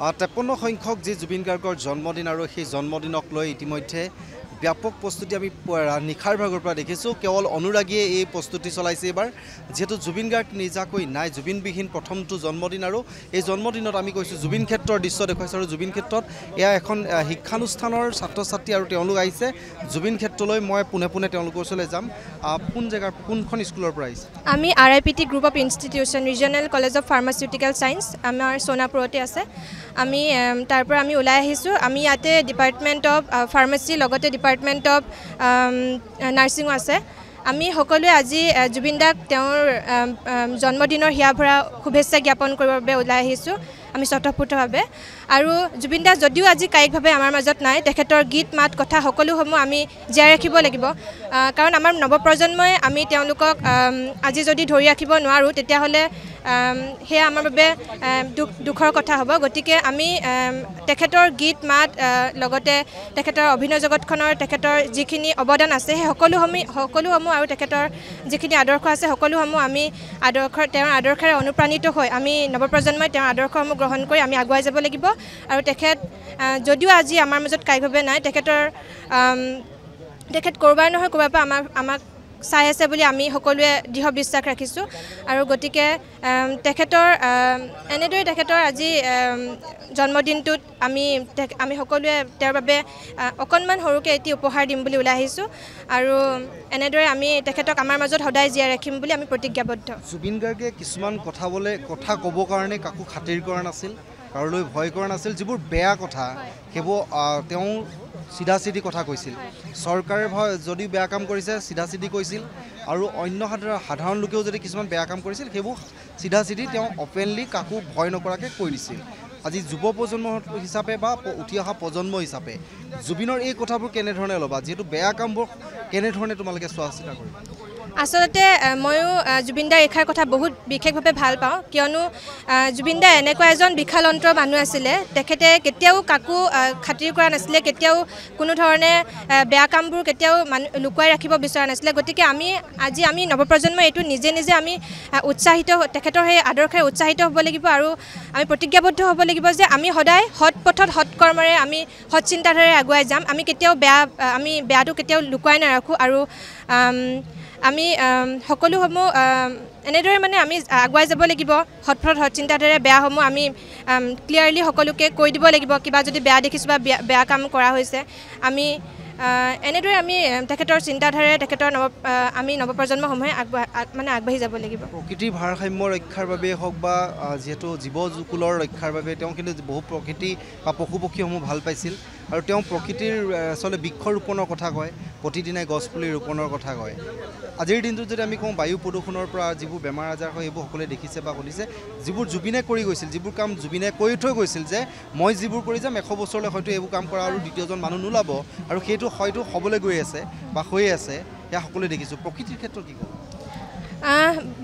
53 সংখ্যক যে জুবিন গাৰ্গৰ জন্মদিন আৰু সেই জন্মদিনক লৈ ইতিমধ্যে ব্যাপক প্ৰস্তুতি আমি নিখাৰ ভাগৰ পৰা দেখিছোঁ কেৱল অনুৰাগীয়ে এই প্ৰস্তুতি চলাইছে এবাৰ যেহেতু জুবিন গাৰ্গ নিজাকৈ নাই জুবিনবিহীন প্ৰথমটো জন্মদিন আৰু এই জন্মদিনত আমি কৈছোঁ জুবিন ক্ষেত্ৰৰ দৃশ্য দেখুৱাইছোঁ আৰু জুবিন ক্ষেত্ৰত এয়া এখন শিক্ষানুষ্ঠানৰ ছাত্ৰ ছাত্ৰী আৰু তেওঁলোক আহিছে জুবিন ক্ষেত্ৰলৈ মই পোনে পোনে তেওঁলোকৰ ওচৰলৈ যাম কোন জেগাৰ কোনখন স্কুলৰ পৰা আহিছে আমি RIPT group of institution regional college of pharmaceutical science আমাৰ সোনাপুৰতে আছে আমি তাৰ পৰা আমি ওলাই আহিছোঁ আমি ইয়াতে ডিপাৰ্টমেণ্ট অফ ফাৰ্মাচী লগতে ডিপাৰ্টমেণ্ট অফ নাৰ্ছিঙো আছে আমি সকলোৱে আজি জুবিন দাক তেওঁৰ জন্মদিনৰ হিয়া ভৰা শুভেচ্ছা জ্ঞাপন কৰিবৰ বাবে ওলাই আহিছোঁ আমি স্বতঃস্ফূৰ্তভাৱে আৰু জুবিন দা যদিও আজি কায়িকভাৱে আমাৰ মাজত নাই তেখেতৰ গীত মাত কথা সকলোসমূহ আমি জীয়াই ৰাখিব লাগিব কাৰণ আমাৰ নৱপ্ৰজন্মই আমি তেওঁলোকক আজি যদি ধৰি ৰাখিব নোৱাৰোঁ তেতিয়াহ'লে সেয়া আমাৰ বাবে দুখৰ কথা হ'ব গতিকে আমি তেখেতৰ গীত মাত লগতে তেখেতৰ অভিনয় জগতখনৰ তেখেতৰ যিখিনি অৱদান আছে সেই সকলোসমূহ আৰু তেখেতৰ যিখিনি আদৰ্শ আছে সকলোসমূহ আমি তেওঁৰ আদৰ্শেৰে অনুপ্ৰাণিত হৈ আমি নৱপ্ৰজন্মই তেওঁৰ আদৰ্শসমূহ গ্ৰহণ কৰি আমি আগুৱাই যাব লাগিব আৰু তেখেত যদিও আজি আমাৰ মাজত কায়িকভাৱে নাই তেখেত ক'ৰবাৰ নহয় ক'ৰবাৰ পৰা আমাক চাই আছে বুলি আমি সকলোৱে দৃঢ় বিশ্বাস ৰাখিছোঁ আৰু গতিকে এনেদৰে তেখেতৰ আজি জন্মদিনটোত আমি সকলোৱে তেওঁৰ বাবে অকণমান সৰুকৈ এটি উপহাৰ দিম বুলি ওলাই আহিছোঁ আৰু এনেদৰে আমি তেখেতক আমাৰ মাজত সদায় জীয়াই ৰাখিম বুলি আমি প্ৰতিজ্ঞাবদ্ধ জুবিন গাৰ্গে কিছুমান কথা ক'বৰ কাৰণে কাকো খাতিৰ কৰা নাছিল কাৰোলৈ ভয় কৰা নাছিল যিবোৰ বেয়া কথা সেইবোৰ তেওঁ চিধা চিধি কথা কৈছিল চৰকাৰে যদি বেয়া কাম কৰিছে চিধা চিধি কৈছিল আৰু অন্য সাধাৰণ লোকেও যদি কিছুমান বেয়া কাম কৰিছিল সেইবোৰ চিধা চিধি তেওঁ অপেনলি কাকো ভয় নকৰাকৈ কৈ দিছিল আজি যুৱ প্ৰজন্ম হিচাপে বা উঠি অহা প্ৰজন্ম হিচাপে জুবিনৰ এই কথাবোৰ কেনেধৰণে ল'বা যিহেতু বেয়া কামবোৰ কেনেধৰণে তোমালোকে চোৱা চিতা কৰিবা আচলতে ময়ো জুবিন দাৰ এষাৰ কথা বহুত বিশেষভাৱে ভাল পাওঁ কিয়নো জুবিন দা এনেকুৱা এজন বিশালন্ত্ৰ মানুহ আছিলে তেখেতে কেতিয়াও কাকো খাতিৰ কৰা নাছিলে কেতিয়াও কোনো ধৰণে বেয়া কামবোৰ কেতিয়াও লুকুৱাই ৰাখিব বিচৰা নাছিলে গতিকে আজি আমি নৱপ্ৰজন্মই এইটো নিজে নিজে আমি উৎসাহিত তেখেতৰ সেই আদৰ্শেৰে উৎসাহিত হ'ব লাগিব আৰু আমি প্ৰতিজ্ঞাবদ্ধ হ'ব লাগিব যে আমি সদায় সৎ পথত সৎ কৰ্মৰে আমি সৎ চিন্তাধাৰাৰে আগুৱাই যাম আমি কেতিয়াও আমি বেয়াটো কেতিয়াও লুকুৱাই নাৰাখোঁ আৰু আমি সকলোসমূহ এনেদৰে মানে আমি আগুৱাই যাব লাগিব সৎপথত সৎ চিন্তাধাৰাৰে বেয়াসমূহ আমি ক্লিয়াৰলি সকলোকে কৈ দিব লাগিব কিবা যদি বেয়া দেখিছোঁ বা বেয়া কাম কৰা হৈছে আমি এনেদৰে আমি তেখেতৰ চিন্তাধাৰাৰে আমি নৱপ্ৰজন্মসমূহে আগবাঢ়ি যাব লাগিব প্ৰকৃতিৰ ভাৰসাম্য ৰক্ষাৰ বাবে হওক বা যিহেতু জীৱকুলৰ ৰক্ষাৰ বাবে তেওঁ কিন্তু বহু প্ৰকৃতি বা পশু পক্ষীসমূহ ভাল পাইছিল আৰু তেওঁ প্ৰকৃতিৰ আচলতে বৃক্ষৰোপণৰ কথা কয় প্ৰতিদিনাই গছপুলি ৰোপণৰ কথা কয় আজিৰ দিনটোত যদি আমি কওঁ বায়ু প্ৰদূষণৰ পৰা যিবোৰ বেমাৰ আজাৰ হয় সেইবোৰ সকলোৱে দেখিছে বা শুনিছে যিবোৰ জুবিনে কৰি গৈছিল যিবোৰ কাম জুবিনে কৰি থৈ গৈছিল যে মই যিবোৰ কৰি যাম 100 বছৰলৈ হয়তো এইবোৰ কাম কৰা আৰু দ্বিতীয়জন মানুহ নোলাব আৰু সেইটো হয়তো হ'বলৈ গৈ আছে বা হৈয়ে আছে এয়া সকলোৱে দেখিছোঁ প্ৰকৃতিৰ ক্ষেত্ৰত কি ক'ব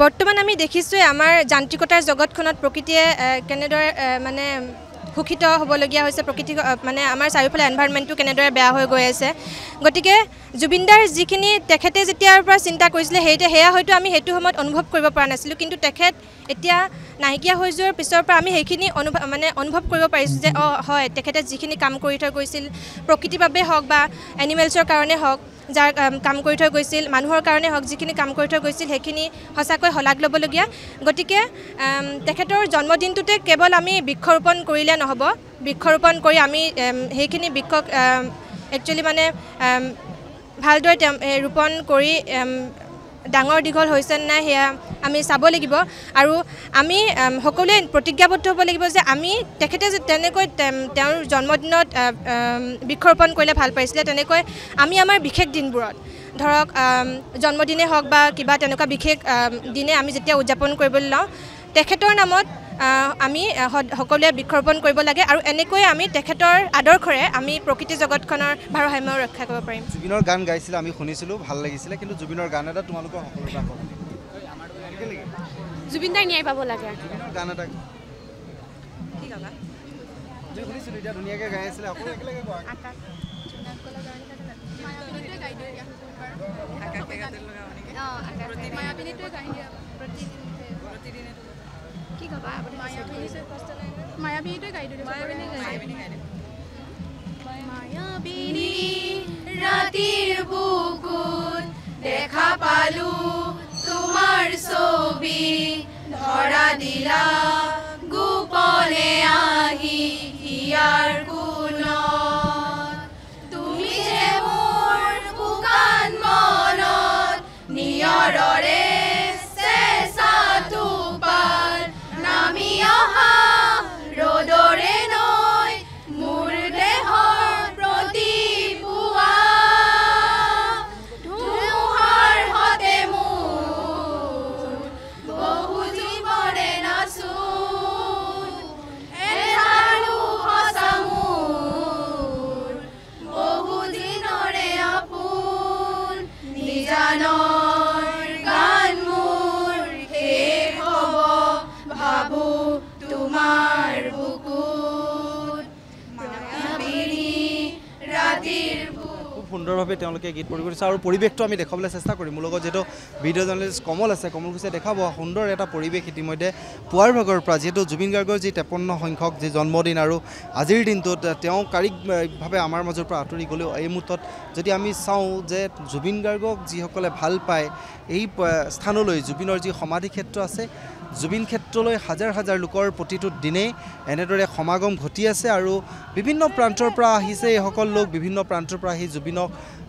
বৰ্তমান আমি দেখিছোঁৱে আমাৰ যান্ত্ৰিকতাৰ জগতখনত প্ৰকৃতিয়ে কেনেদৰে মানে শোষিত হ'বলগীয়া হৈছে প্ৰকৃতি মানে আমাৰ চাৰিওফালে এনভাইৰনমেণ্টটো কেনেদৰে বেয়া হৈ গৈ আছে গতিকে জুবিন দাৰ যিখিনি তেখেতে যেতিয়াৰ পৰা চিন্তা কৰিছিলে সেয়া হয়তো আমি সেইটো সময়ত অনুভৱ কৰিব পৰা নাছিলোঁ কিন্তু তেখেত এতিয়া নাইকিয়া হৈ যোৱাৰ পিছৰ পৰা আমি সেইখিনি অনুভৱ কৰিব পাৰিছোঁ যে হয় তেখেতে যিখিনি কাম কৰি থৈ গৈছিল প্ৰকৃতিৰ বাবে হওক বা এনিমেলছৰ কাৰণে হওক যাৰ কাম কৰি থৈ গৈছিল মানুহৰ কাৰণে হওক যিখিনি কাম কৰি থৈ গৈছিল সেইখিনি সঁচাকৈ শলাগ ল'বলগীয়া গতিকে তেখেতৰ জন্মদিনটোতে কেৱল আমি বৃক্ষৰোপণ কৰিলে নহ'ব বৃক্ষৰোপণ কৰি আমি সেইখিনি বৃক্ষক একচুৱেলি মানে ভালদৰে ৰোপণ কৰি ডাঙৰ দীঘল হৈছে নাই সেয়া আমি চাব লাগিব আৰু আমি সকলোৱে প্ৰতিজ্ঞাবদ্ধ হ'ব লাগিব যে আমি তেখেতে যে তেনেকৈ তেওঁৰ জন্মদিনত বৃক্ষৰোপণ কৰিলে ভাল পাইছিলে তেনেকৈ আমি আমাৰ বিশেষ দিনবোৰত ধৰক জন্মদিনে হওক বা কিবা তেনেকুৱা বিশেষ দিনে আমি যেতিয়া উদযাপন কৰিবলৈ লওঁ তেখেতৰ নামত আমি সকলোৱে বৃক্ষৰোপণ কৰিব লাগে আৰু এনেকৈ আমি তেখেতৰ আদৰ্শৰে আমি প্ৰকৃতি জগতখনৰ ভাৰসাম্য ৰক্ষা কৰিব পাৰিম জুবিনৰ গান গাইছিলে আমি শুনিছিলোঁ ভাল লাগিছিলে কিন্তু জুবিনৰ গান এটা তোমালোকৰ সকলোৰে পৰা ক'ব জুবিন দাই ন্যায় পাব লাগে গান এটা শুনিছিলোঁ এতিয়া ধুনীয়াকৈ গাই আছিলে সকলো একেলগে কি কবা মায়াবীটোৱে গাই দিওঁ পালু তোমাৰ ছবি ধৰা দিলা গোপনে আহি হিয়াৰ কোণত তুমি যে মোৰ শুকান মনত নিয়ৰৰে চেঁচা টোপাল নামি অহা ৰ'দৰে নৈ মোৰ দেহৰ প্ৰতি পুৱা ধুমুহাৰ হতে মোৰ বহু জীৱনে নাচোন এধাৰো সঁচা মোৰ বহু দিনৰে আপোন নিজানৰ গান মোৰ শেষ হ'ব ভাবো তোমাৰ বুকুত মায়াবিনী ৰাতিৰ খুব সুন্দৰভাৱে তেওঁলোকে গীত পৰিৱেশন আৰু পৰিৱেশটো আমি দেখাবলৈ চেষ্টা কৰিম মোৰ লগত যিহেতু ভিডিঅ' জাৰ্নেলিষ্ট কমল আছে কমল ঘোষে দেখাব সুন্দৰ এটা পৰিৱেশ ইতিমধ্যে পুৱাৰ ভাগৰ পৰা যিহেতু জুবিন গাৰ্গৰ যি 53 সংখ্যক যি জন্মদিন আৰু আজিৰ দিনটোত তেওঁ কাৰিকভাৱে আমাৰ মাজৰ পৰা আঁতৰি গ'লেও এই মুহূৰ্তত যদি আমি চাওঁ যে জুবিন গাৰ্গক যিসকলে ভাল পায় এই স্থানলৈ জুবিনৰ যি সমাধি ক্ষেত্ৰ আছে জুবিন ক্ষেত্ৰলৈ হাজাৰ হাজাৰ লোকৰ প্ৰতিটো দিনেই এনেদৰে সমাগম ঘটি আছে আৰু বিভিন্ন প্ৰান্তৰ পৰা আহিছে এইসকল লোক বিভিন্ন প্ৰান্তৰ পৰা আহি জুবিনক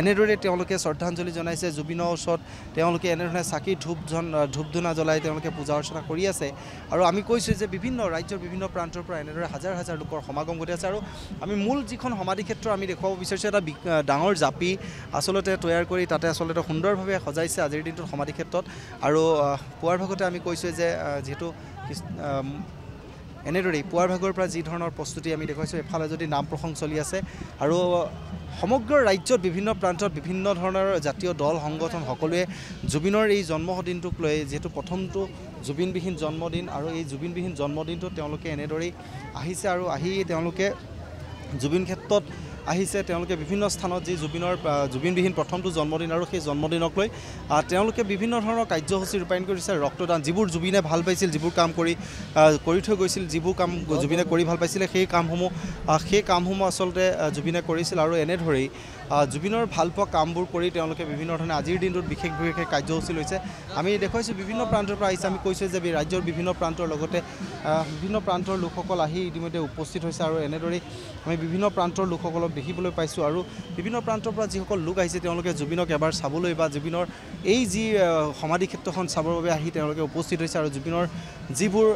এনেদৰে তেওঁলোকে শ্ৰদ্ধাঞ্জলি জনাইছে জুবিনৰ ওচৰত তেওঁলোকে এনেধৰণে চাকি ধূপ ধূনা জ্বলাই তেওঁলোকে পূজা অৰ্চনা কৰি আছে আৰু আমি কৈছোঁ যে বিভিন্ন ৰাজ্যৰ বিভিন্ন প্ৰান্তৰ পৰা এনেদৰে হাজাৰ হাজাৰ লোকৰ সমাগম ঘটি আছে আৰু আমি মূল যিখন সমাধি ক্ষেত্ৰ আমি দেখুৱাব বিচাৰিছোঁ এটা ডাঙৰ জাপি আচলতে তৈয়াৰ কৰি তাতে আচলতে সুন্দৰভাৱে সজাইছে আজিৰ দিনটোত সমাধি ক্ষেত্ৰত আৰু পুৱাৰ ভাগতে আমি কৈছোঁ যে যিহেতু এনেদৰেই পুৱাৰ ভাগৰ পৰা যি ধৰণৰ প্ৰস্তুতি আমি দেখুৱাইছোঁ এফালে যদি নাম প্ৰসংগ চলি আছে আৰু সমগ্ৰ ৰাজ্যত বিভিন্ন প্ৰান্তত বিভিন্ন ধৰণৰ জাতীয় দল সংগঠন সকলোৱে জুবিনৰ এই জন্মদিনটোক লৈ যিহেতু প্ৰথমটো জুবিনবিহীন জন্মদিন আৰু এই জুবিনবিহীন জন্মদিনটোত তেওঁলোকে এনেদৰেই আহিছে আৰু আহি তেওঁলোকে জুবিন ক্ষেত্ৰত আহিছে তেওঁলোকে বিভিন্ন স্থানত যি জুবিনবিহীন প্ৰথমটো জন্মদিন আৰু সেই জন্মদিনক লৈ তেওঁলোকে বিভিন্ন ধৰণৰ কাৰ্যসূচী ৰূপায়ণ কৰিছে ৰক্তদান যিবোৰ জুবিনে ভাল পাইছিল যিবোৰ কাম কৰি থৈ গৈছিল যিবোৰ কাম জুবিনে কৰি ভাল পাইছিলে সেই কামসমূহ আচলতে জুবিনে কৰিছিল আৰু এনেদৰেই জুবিনৰ ভালপোৱা কামবোৰ কৰি তেওঁলোকে বিভিন্ন ধৰণে আজিৰ দিনটোত বিশেষ কাৰ্যসূচী লৈছে আমি দেখুৱাইছোঁ বিভিন্ন প্ৰান্তৰ পৰা আহিছে আমি কৈছোঁ যে ৰাজ্যৰ বিভিন্ন প্ৰান্তৰ লগতে বিভিন্ন প্ৰান্তৰ লোকসকল আহি ইতিমধ্যে উপস্থিত হৈছে আৰু এনেদৰেই আমি বিভিন্ন প্ৰান্তৰ লোকসকলক দেখিবলৈ পাইছোঁ আৰু বিভিন্ন প্ৰান্তৰ পৰা যিসকল লোক আহিছে তেওঁলোকে জুবিনক এবাৰ চাবলৈ বা জুবিনৰ এই যি সমাধি ক্ষেত্ৰখন চাবৰ বাবে আহি তেওঁলোকে উপস্থিত হৈছে আৰু জুবিনৰ যিবোৰ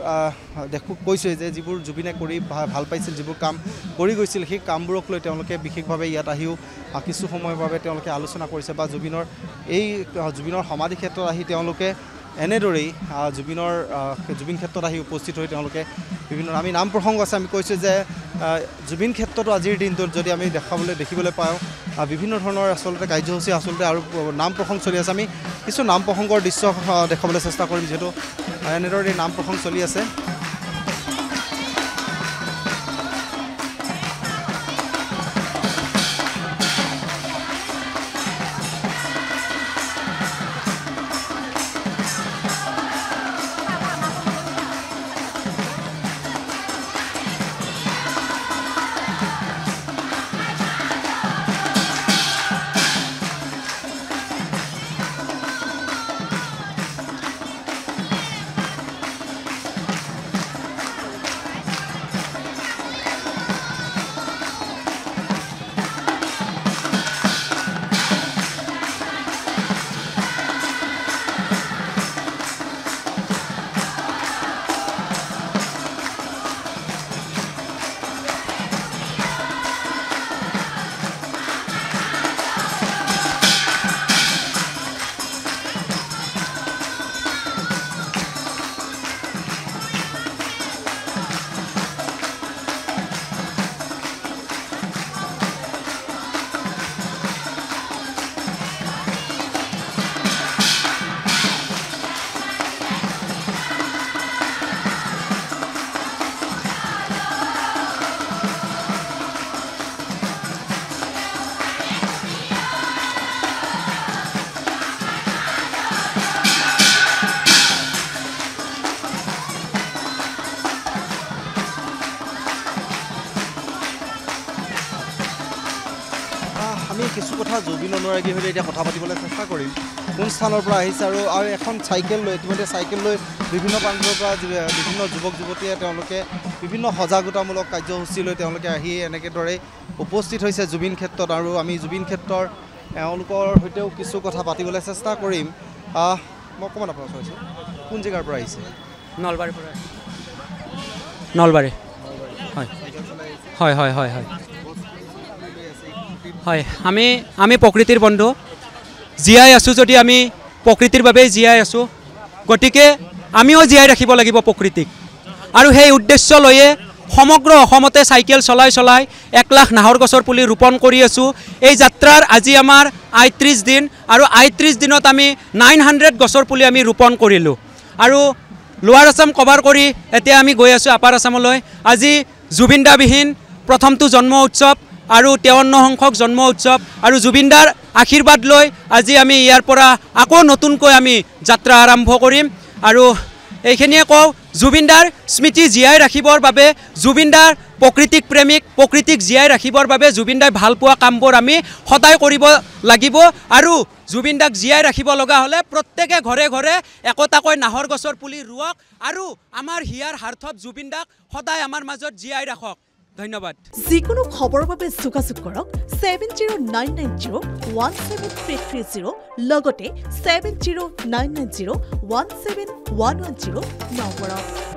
কৈছোঁ যে যিবোৰ জুবিনে কৰি ভাল পাইছিল যিবোৰ কাম কৰি গৈছিল সেই কামবোৰক লৈ তেওঁলোকে বিশেষভাৱে ইয়াত আহিও কিছু সময়ৰ বাবে তেওঁলোকে আলোচনা কৰিছে বা জুবিনৰ সমাধি ক্ষেত্ৰত আহি তেওঁলোকে এনেদৰেই জুবিন ক্ষেত্ৰত আহি উপস্থিত হৈ তেওঁলোকে বিভিন্ন আমি নাম প্ৰসংগ আছে আমি কৈছোঁ যে জুবিন ক্ষেত্ৰতো আজিৰ দিনটোত যদি আমি দেখিবলৈ পাওঁ বিভিন্ন ধৰণৰ আচলতে কাৰ্যসূচী আচলতে আৰু নাম প্ৰসংগ চলি আছে আমি কিছু নাম প্ৰসংগৰ দৃশ্য দেখাবলৈ চেষ্টা কৰিম যিহেতু এনেদৰে নাম প্ৰসংগ চলি আছে আমি কিছু কথা জুবিন অনুৰাগীৰ সৈতে এতিয়া কথা পাতিবলৈ চেষ্টা কৰিম কোন স্থানৰ পৰা আহিছে আৰু এখন চাইকেল লৈ ইতিমধ্যে চাইকেল লৈ বিভিন্ন প্ৰান্তৰ পৰা বিভিন্ন যুৱক যুৱতীয়ে তেওঁলোকে বিভিন্ন সজাগতামূলক কাৰ্যসূচী লৈ তেওঁলোকে আহি এনেকেদৰে উপস্থিত হৈছে জুবিন ক্ষেত্ৰত আৰু আমি জুবিন ক্ষেত্ৰৰ এওঁলোকৰ সৈতেও কিছু কথা পাতিবলৈ চেষ্টা কৰিম মই অকণমান আপোনাৰ চাইছোঁ কোন জেগাৰ পৰা আহিছে নলবাৰীৰ পৰা নলবাৰী হয় হয় হয় হয় হয় হয় আমি প্ৰকৃতিৰ বন্ধু জীয়াই আছোঁ যদি আমি প্ৰকৃতিৰ বাবেই জীয়াই আছোঁ গতিকে আমিও জীয়াই ৰাখিব লাগিব প্ৰকৃতিক আৰু সেই উদ্দেশ্য লৈয়ে সমগ্ৰ অসমতে চাইকেল চলাই 1 লাখ নাহৰ গছৰ পুলি ৰোপণ কৰি আছোঁ এই যাত্ৰাৰ আজি আমাৰ ৩৮ দিন আৰু ৩৮ দিনত আমি 900 গছৰ পুলি আমি ৰোপণ কৰিলোঁ আৰু লোৱাৰ আছাম কভাৰ কৰি এতিয়া আমি গৈ আছোঁ আপাৰ আছামলৈ আজি জুবিনদাবিহীন প্ৰথমটো জন্ম উৎসৱ আৰু 53 সংখ্যক জন্ম উৎসৱ আৰু জুবিনদাৰ আশীৰ্বাদ লৈ আজি আমি ইয়াৰ পৰা আকৌ নতুনকৈ আমি যাত্ৰা আৰম্ভ কৰিম আৰু এইখিনিয়ে কওঁ জুবিনদাৰ স্মৃতি জীয়াই ৰাখিবৰ বাবে জুবিনদাৰ প্ৰকৃতিক প্ৰেমিক প্ৰকৃতিক জীয়াই ৰাখিবৰ বাবে জুবিনদাই ভাল পোৱা কামবোৰ আমি সদায় কৰিব লাগিব আৰু জুবিনদাক জীয়াই ৰাখিব লগা হ'লে প্ৰত্যেকে ঘৰে ঘৰে একোটাকৈ নাহৰ গছৰ পুলি ৰুৱক আৰু আমাৰ হিয়াৰ হাৰ্থত জুবিনদাক সদায় আমাৰ মাজত জীয়াই ৰাখক ধন্যবাদ যিকোনো খবৰৰ বাবে যোগাযোগ কৰক 7099017330 লগতে 7099017110 নম্বৰত